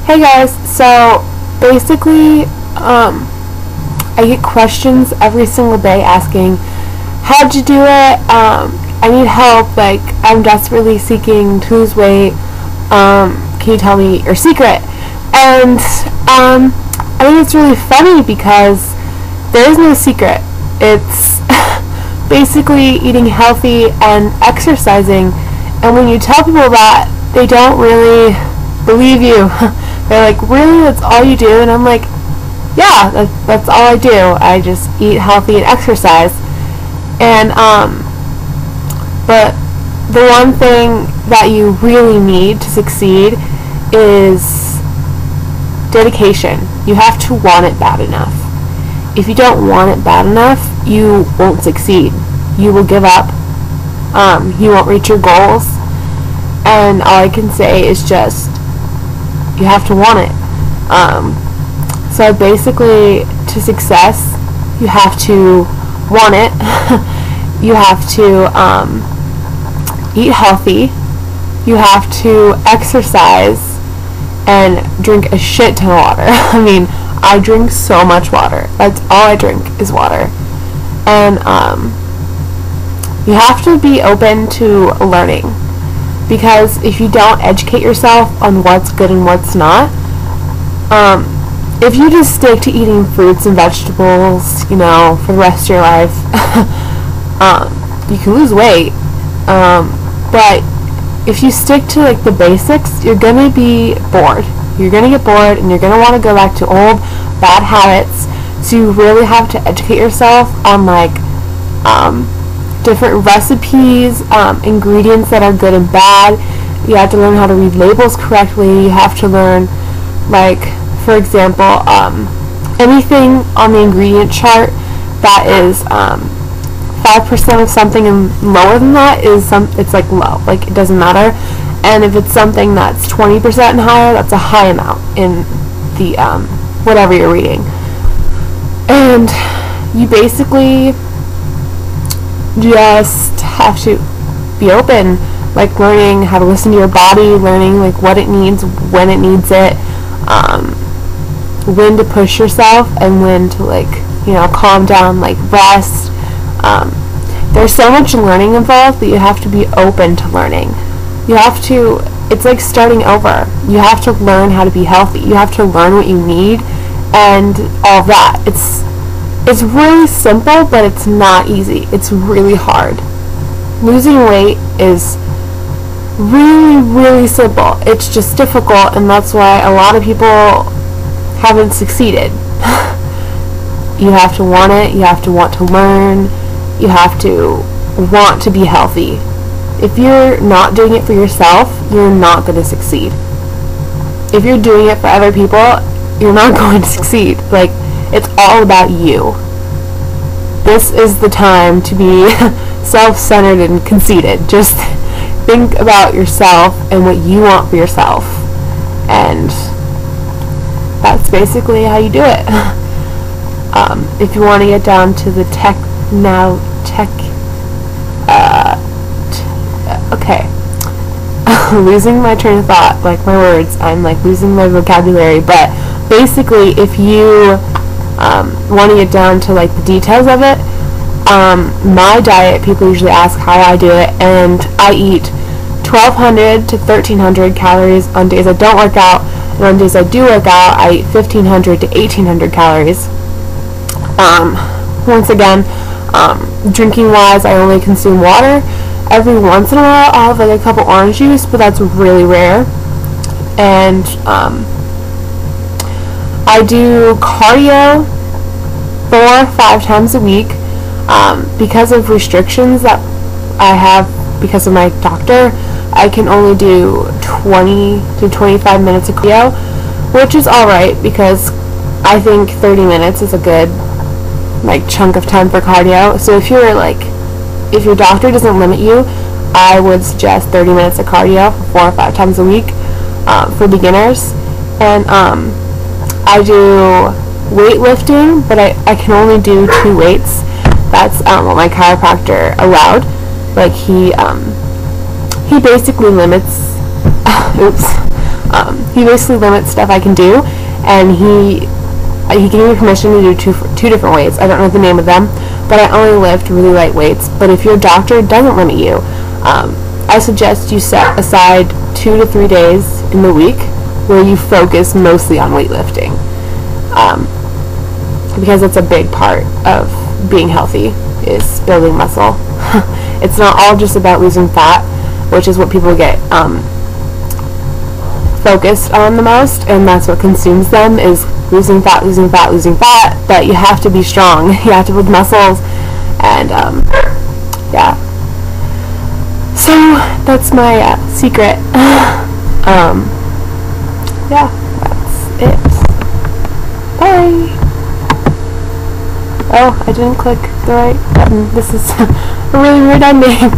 Hey guys, so basically, I get questions every single day asking, how'd you do it? I need help, like, I'm desperately seeking to lose weight. Can you tell me your secret? And, I think it's really funny because there is no secret. It's basically eating healthy and exercising, and when you tell people that, they don't really believe you. They're like, really? That's all you do? And I'm like, yeah, that's all I do. I just eat healthy and exercise. And, but the one thing that you really need to succeed is dedication. You have to want it bad enough. If you don't want it bad enough, you won't succeed. You will give up. You won't reach your goals. And all I can say is just, you have to want it. So basically, to success, you have to want it. You have to eat healthy. You have to exercise and drink a shit ton of water. I mean, I drink so much water. That's all I drink is water. And you have to be open to learning. Because if you don't educate yourself on what's good and what's not, if you just stick to eating fruits and vegetables, for the rest of your life, you can lose weight. But if you stick to like the basics, you're gonna be bored. You're gonna get bored, and you're gonna want to go back to old bad habits. So you really have to educate yourself on different recipes, ingredients that are good and bad. You have to learn how to read labels correctly. You have to learn, for example, anything on the ingredient chart that is 5% of something and lower than that is it's like low, like it doesn't matter. And if it's something that's 20% and higher, that's a high amount in the whatever you're reading. And you basically just have to be open, like learning how to listen to your body, learning like what it needs, when it needs it, when to push yourself and when to calm down, rest. There's so much learning involved that you have to be open to learning. It's like starting over. You have to learn how to be healthy. You have to learn what you need and all that. It's really simple, but it's not easy. It's really hard. Losing weight is really, really simple. It's just difficult, and that's why a lot of people haven't succeeded. You have to want it. You have to want to learn. You have to want to be healthy. If you're not doing it for yourself, you're not going to succeed. If you're doing it for other people, you're not going to succeed. It's all about you. This is the time to be self-centered and conceited. Just think about yourself and what you want for yourself. And that's basically how you do it. If you want to get down to the okay. Losing my train of thought, my words. I'm losing my vocabulary. But basically, if you want to get down to the details of it, my diet, people usually ask how I do it, and I eat 1,200 to 1,300 calories on days I don't work out, and on days I do work out, I eat 1,500 to 1,800 calories. Once again, drinking wise, I only consume water. Every once in a while, I'll have a cup of orange juice, but that's really rare. And I do cardio 4 or 5 times a week. Because of restrictions that I have because of my doctor, I can only do 20 to 25 minutes of cardio, which is alright because I think 30 minutes is a good chunk of time for cardio. So if your doctor doesn't limit you, I would suggest 30 minutes of cardio for 4 or 5 times a week for beginners. And I do weightlifting, but I can only do 2 weights. That's what my chiropractor allowed. He basically limits He basically limits stuff I can do, and he gave me permission to do two different weights. I don't know the name of them, but I only lift really light weights. But if your doctor doesn't limit you, I suggest you set aside 2 to 3 days in the week where you focus mostly on weightlifting, because it's a big part of being healthy, is building muscle. It's not all just about losing fat, which is what people get focused on the most, and that's what consumes them, is losing fat, losing fat, losing fat. But you have to be strong. You have to build muscles, and yeah. So that's my secret. Yeah, that's it. Bye. Oh, I didn't click the right button. This is a really weird ending.